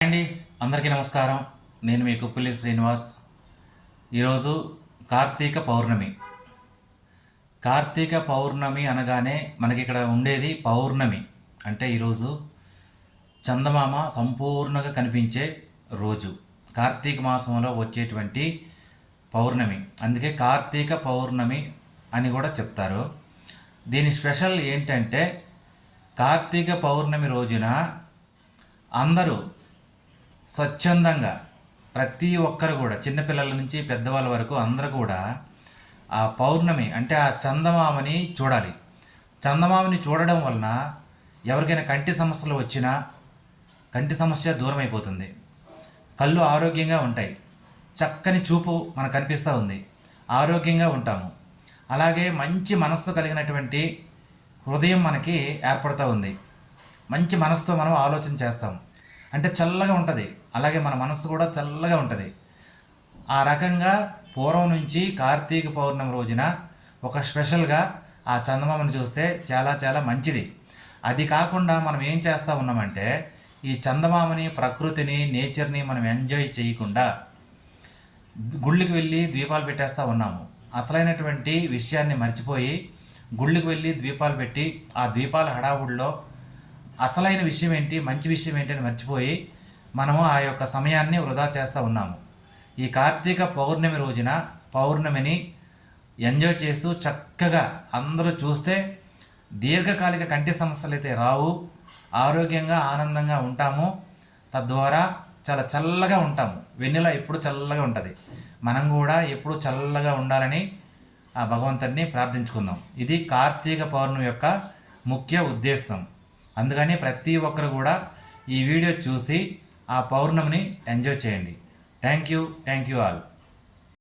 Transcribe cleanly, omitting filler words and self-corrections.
అండి, అందరికీ నమస్కారం. నేను మీ కుప్పిల్లి శ్రీనివాస్. ఈరోజు కార్తీక పౌర్ణమి. కార్తీక పౌర్ణమి అనగానే మనకి ఇక్కడ ఉండేది పౌర్ణమి అంటే ఈరోజు చందమామ సంపూర్ణంగా కనిపించే రోజు, కార్తీక మాసంలో వచ్చేటువంటి పౌర్ణమి. అందుకే కార్తీక పౌర్ణమి అని కూడా చెప్తారు. దీని స్పెషల్ ఏంటంటే కార్తీక పౌర్ణమి రోజున అందరూ స్వచ్ఛందంగా ప్రతి ఒక్కరు కూడా చిన్నపిల్లల నుంచి పెద్దవాళ్ళ వరకు అందరూ కూడా ఆ పౌర్ణమి అంటే ఆ చందమామని చూడాలి. చందమామని చూడడం వలన ఎవరికైనా కంటి సమస్యలు వచ్చినా కంటి సమస్య దూరం అయిపోతుంది, కళ్ళు ఆరోగ్యంగా ఉంటాయి, చక్కని చూపు మనకు కనిపిస్తూ ఉంది, ఆరోగ్యంగా ఉంటాము. అలాగే మంచి మనస్సు కలిగినటువంటి హృదయం మనకి ఏర్పడుతూ ఉంది. మంచి మనసుతో మనం ఆలోచన చేస్తాం, అంటే చల్లగా ఉంటుంది. అలాగే మన మనసు కూడా చల్లగా ఉంటుంది. ఆ రకంగా పూర్వం నుంచి కార్తీక పౌర్ణమి రోజున ఒక స్పెషల్గా ఆ చందమామని చూస్తే చాలా చాలా మంచిది. అది కాకుండా మనం ఏం చేస్తూ ఉన్నామంటే ఈ చందమామని, ప్రకృతిని, నేచర్ని మనం ఎంజాయ్ చేయకుండా గుళ్ళకి వెళ్ళి దీపాలు పెట్టేస్తూ ఉన్నాము. అసలైనటువంటి విషయాన్ని మర్చిపోయి గుళ్ళకి వెళ్ళి దీపాలు పెట్టి ఆ దీపాల హడావుడిలో అసలైన విషయం ఏంటి, మంచి విషయం ఏంటి అని మర్చిపోయి మనము ఆ యొక్క సమయాన్ని వృధా చేస్తూ ఉన్నాము. ఈ కార్తీక పౌర్ణమి రోజున పౌర్ణమిని ఎంజాయ్ చేస్తూ చక్కగా అందరూ చూస్తే దీర్ఘకాలిక కంటి సమస్యలు అయితే రావు, ఆరోగ్యంగా ఆనందంగా ఉంటాము. తద్వారా చాలా చల్లగా ఉంటాము. వెన్నెల ఎప్పుడు చల్లగా ఉంటుంది. మనం కూడా ఎప్పుడు చల్లగా ఉండాలని ఆ భగవంతుడిని ప్రార్థించుకుందాం. ఇది కార్తీక పౌర్ణమి యొక్క ముఖ్య ఉద్దేశం. అందుకని ప్రతి ఒక్కరు కూడా ఈ వీడియో చూసి ఆ పౌర్ణమిని ఎంజాయ్ చేయండి. Thank you all.